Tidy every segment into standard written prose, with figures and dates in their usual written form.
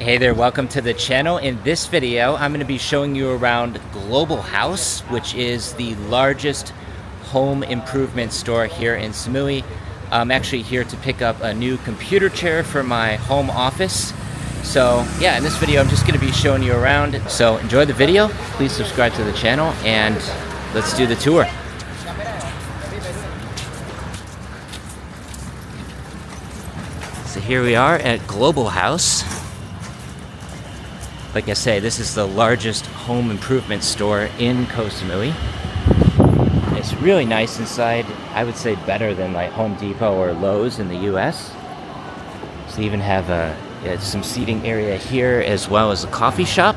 Hey there, welcome to the channel. In this video, I'm going to be showing you around Global House, which is the largest home improvement store here in Samui. I'm actually here to pick up a new computer chair for my home office. So yeah, in this video, I'm just going to be showing you around. So enjoy the video, please subscribe to the channel, and let's do the tour. So here we are at Global House. Like I say, this is the largest home improvement store in Koh Samui. It's really nice inside. I would say better than like Home Depot or Lowe's in the US. So they even have some seating area here as well as a coffee shop.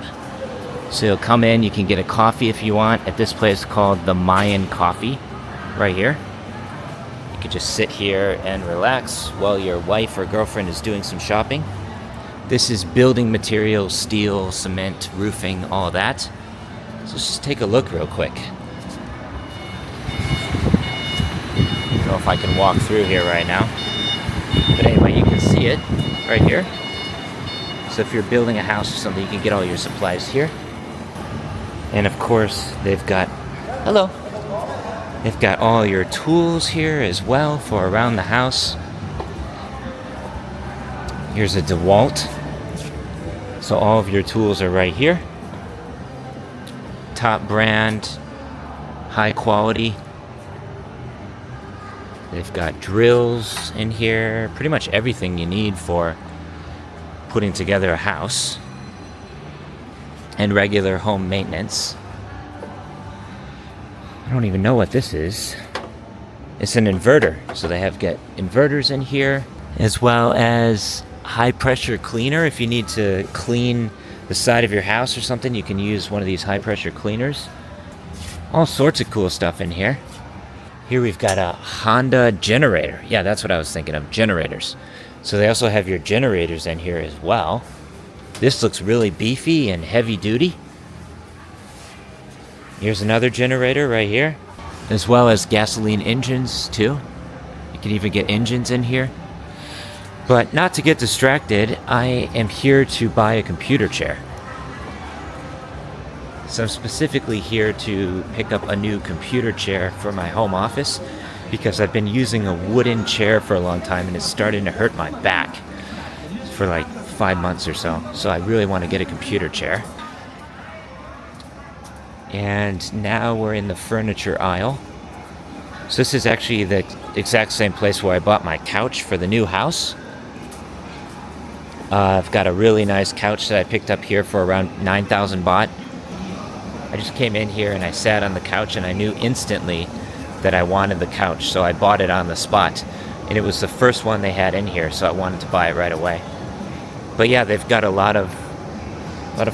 So you'll come in, you can get a coffee if you want at this place called the Mayan Coffee right here. You could just sit here and relax while your wife or girlfriend is doing some shopping. This is building materials, steel, cement, roofing, all of that. So let's just take a look real quick. I don't know if I can walk through here right now. But anyway, you can see it right here. So if you're building a house or something, you can get all your supplies here. And of course, they've got all your tools here as well for around the house. Here's a DeWalt. So all of your tools are right here. Top brand, high quality. They've got drills in here. Pretty much everything you need for putting together a house. And regular home maintenance. I don't even know what this is. It's an inverter. So they got inverters in here, as well as high pressure cleaner. If you need to clean the side of your house or something, you can use one of these high pressure cleaners. All sorts of cool stuff in here. Here we've got a Honda generator. Yeah, that's what I was thinking of, generators. So they also have your generators in here as well. This looks really beefy and heavy duty. Here's another generator right here, as well as gasoline engines too. You can even get engines in here. But not to get distracted, I am here to buy a computer chair. So I'm specifically here to pick up a new computer chair for my home office because I've been using a wooden chair for a long time and it's starting to hurt my back for like 5 months or so. So I really want to get a computer chair. And now we're in the furniture aisle. So this is actually the exact same place where I bought my couch for the new house. I've got a really nice couch that I picked up here for around 9,000 baht. I just came in here and I sat on the couch and I knew instantly that I wanted the couch, so I bought it on the spot. And it was the first one they had in here, so I wanted to buy it right away. But yeah, they've got a lot of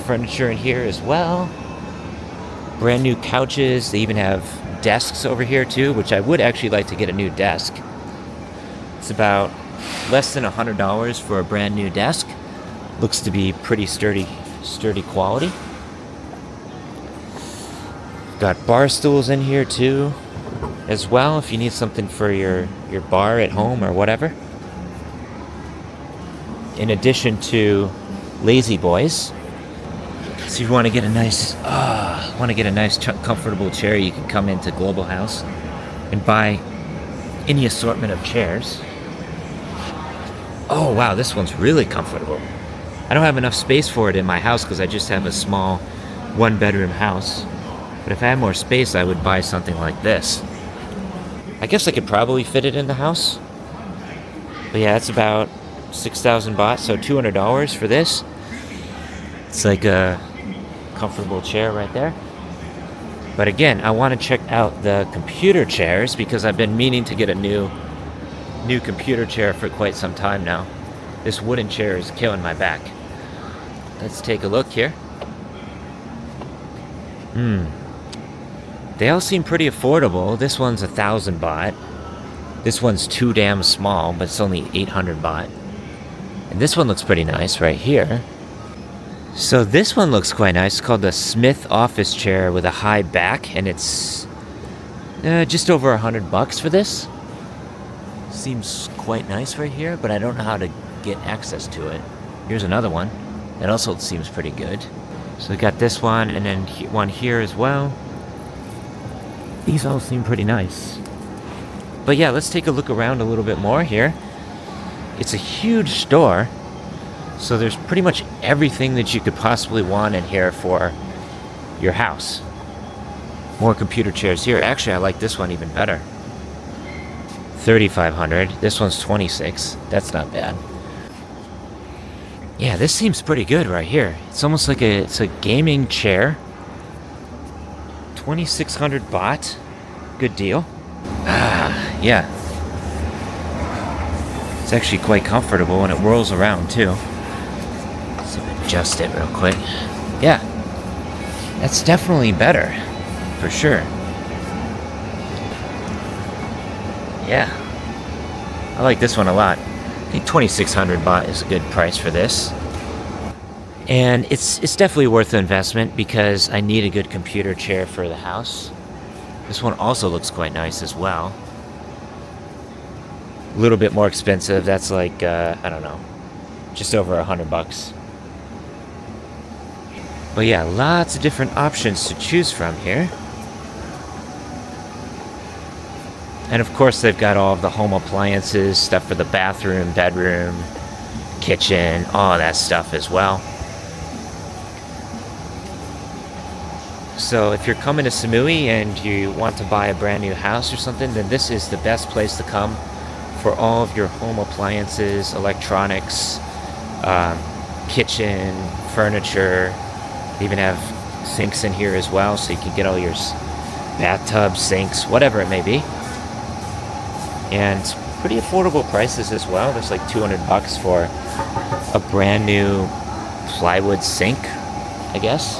furniture in here as well. Brand new couches. They even have desks over here too, which I would actually like to get a new desk. It's about less than $100 for a brand new desk. Looks to be pretty sturdy quality. Got bar stools in here too, as well, if you need something for your bar at home or whatever. In addition to lazy boys. So if you want to get a nice, comfortable chair, you can come into Global House and buy any assortment of chairs. Oh wow, this one's really comfortable. I don't have enough space for it in my house because I just have a small 1-bedroom house. But if I had more space, I would buy something like this. I guess I could probably fit it in the house. But yeah, it's about 6,000 baht, so $200 for this. It's like a comfortable chair right there. But again, I want to check out the computer chairs because I've been meaning to get a new computer chair for quite some time now. This wooden chair is killing my back. Let's take a look here. They all seem pretty affordable. This one's 1,000 baht. This one's too damn small, but it's only 800 baht. And this one looks pretty nice right here. So this one looks quite nice. It's called the Smith office chair with a high back, and it's just over $100 for this. Seems quite nice right here, but I don't know how to get access to it. Here's another one. That also seems pretty good. So we got this one, and then one here as well. These all seem pretty nice. But yeah, let's take a look around a little bit more here. It's a huge store, so there's pretty much everything that you could possibly want in here for your house. More computer chairs here. Actually, I like this one even better. $3,500. This one's $26,000. That's not bad. Yeah, this seems pretty good right here. It's almost like it's a gaming chair. 2,600 baht. Good deal. Yeah. It's actually quite comfortable, and it whirls around too. Let's adjust it real quick. Yeah. That's definitely better. For sure. Yeah. I like this one a lot. I think 2,600 baht is a good price for this. And it's definitely worth the investment because I need a good computer chair for the house. This one also looks quite nice as well. A little bit more expensive. That's like, I don't know, just over $100. But yeah, lots of different options to choose from here. And of course, they've got all of the home appliances, stuff for the bathroom, bedroom, kitchen, all that stuff as well. So if you're coming to Samui and you want to buy a brand new house or something, then this is the best place to come for all of your home appliances, electronics, kitchen, furniture. They even have sinks in here as well, so you can get all your bathtubs, sinks, whatever it may be. And pretty affordable prices as well. There's like $200 for a brand new plywood sink, I guess.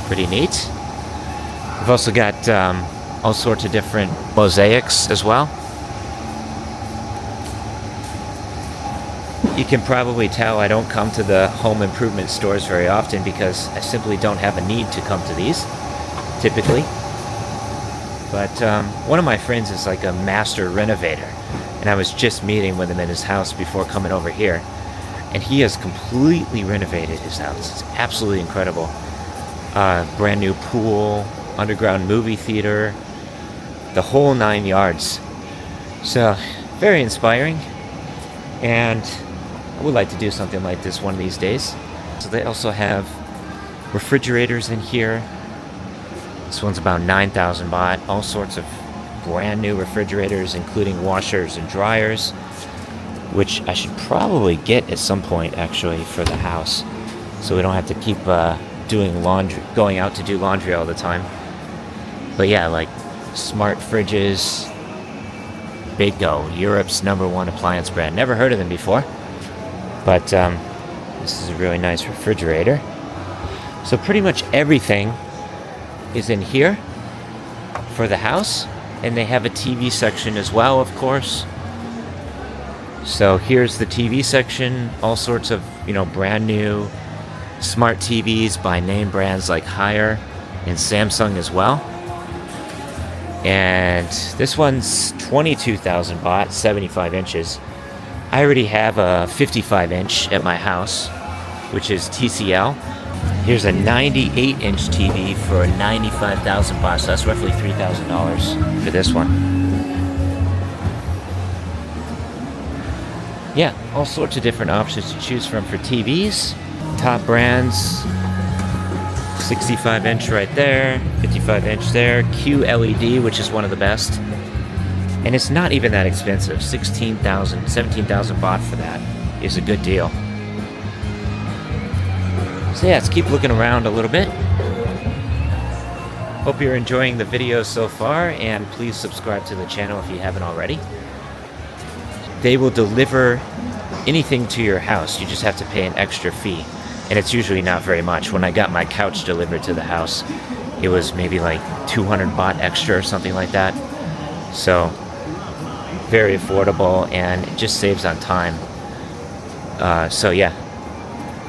Pretty neat. We've also got all sorts of different mosaics as well. You can probably tell I don't come to the home improvement stores very often because I simply don't have a need to come to these, typically. But one of my friends is like a master renovator, and I was just meeting with him in his house before coming over here, and he has completely renovated his house. It's absolutely incredible. Brand new pool, underground movie theater, the whole 9 yards. So, very inspiring, and I would like to do something like this one of these days. So they also have refrigerators in here. This one's about 9,000 baht. All sorts of brand new refrigerators, including washers and dryers, which I should probably get at some point, actually, for the house, so we don't have to keep doing laundry, going out to do laundry all the time. But yeah, like smart fridges, Big-O, Europe's #1 appliance brand. Never heard of them before, but this is a really nice refrigerator. So pretty much everything is in here for the house, and they have a TV section as well, of course. So here's the TV section, all sorts of, brand new smart TVs by name brands like Haier and Samsung as well. And this one's 22,000 baht, 75 inches. I already have a 55 inch at my house, which is TCL. Here's a 98-inch TV for 95,000 baht, so that's roughly $3,000 for this one. Yeah, all sorts of different options to choose from for TVs. Top brands, 65-inch right there, 55-inch there, QLED, which is one of the best. And it's not even that expensive. 17,000 baht for that is a good deal. So yeah, let's keep looking around a little bit. Hope you're enjoying the video so far, and please subscribe to the channel if you haven't already. They will deliver anything to your house. You just have to pay an extra fee, and it's usually not very much. When I got my couch delivered to the house, it was maybe like 200 baht extra or something like that. So very affordable, and it just saves on time. So yeah,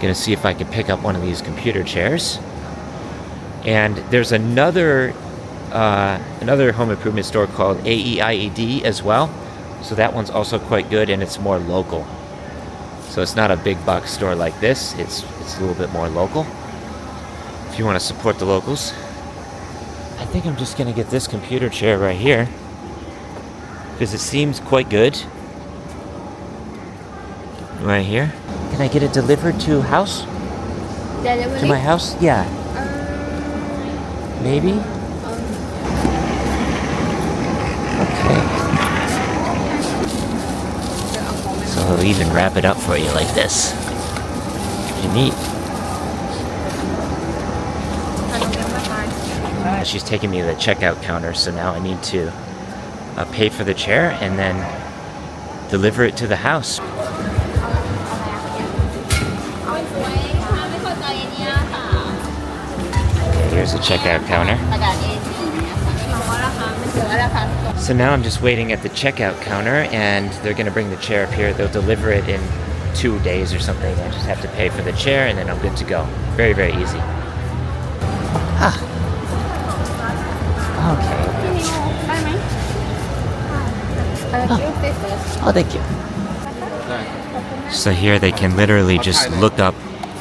gonna see if I can pick up one of these computer chairs. And there's another home improvement store called AEIED as well. So that one's also quite good, and it's more local. So it's not a big box store like this. It's a little bit more local. If you want to support the locals. I think I'm just gonna get this computer chair right here because it seems quite good. Right here. Can I get it delivered to house? Delivery? To my house? Yeah. Maybe? Okay. So he'll even wrap it up for you like this. Pretty neat. She's taking me to the checkout counter, so now I need to pay for the chair and then deliver it to the house. Okay, here's the checkout counter. So now I'm just waiting at the checkout counter and they're gonna bring the chair up here. They'll deliver it in 2 days or something. I just have to pay for the chair and then I'm good to go. Very, very easy. Ah. Okay. Oh, thank you. So here they can literally just look up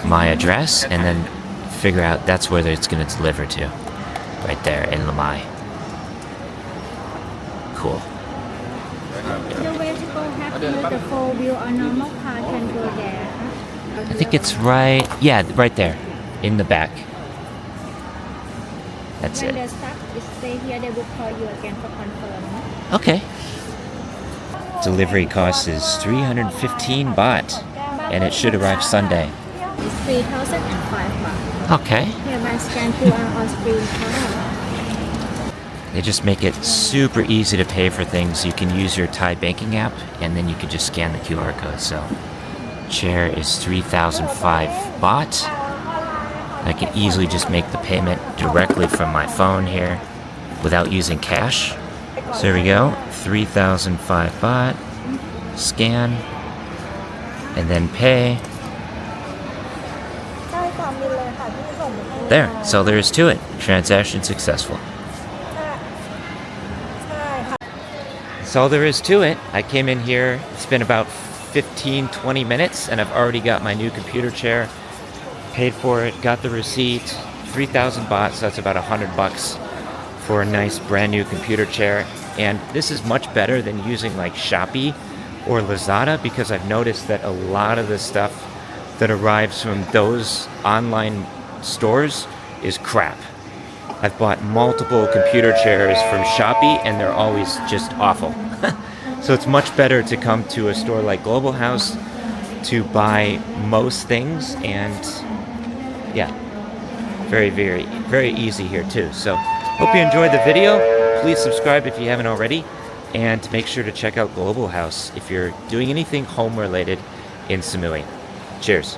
my address and then figure out that's where it's going to deliver to. Right there in Lamai. Cool. The way to go have the 4-wheel or normal car can go there. I think it's right, yeah, right there in the back. That's When it. the staff is stay here, they will call you again for confirm. Okay. Delivery cost is 315 baht, and it should arrive Sunday. It's 3,005 baht. Okay. Here by scan QR on screen card. They just make it super easy to pay for things. You can use your Thai banking app, and then you can just scan the QR code. So, chair is 3,005 baht. I can easily just make the payment directly from my phone here without using cash. So there we go, 3,005 baht, scan, and then pay. There, that's all there is to it. Transaction successful. That's all there is to it. I came in here, it's been about 15-20 minutes, and I've already got my new computer chair. Paid for it, got the receipt, 3,000 baht, so that's about 100 bucks for a nice brand new computer chair. And this is much better than using like Shopee or Lazada because I've noticed that a lot of the stuff that arrives from those online stores is crap. I've bought multiple computer chairs from Shopee and they're always just awful. So it's much better to come to a store like Global House to buy most things, and yeah, very, very, very easy here too. So hope you enjoyed the video. Please subscribe if you haven't already, and make sure to check out Global House if you're doing anything home related in Samui. Cheers.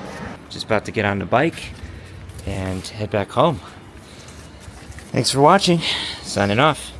Just about to get on the bike and head back home. Thanks for watching. Signing off.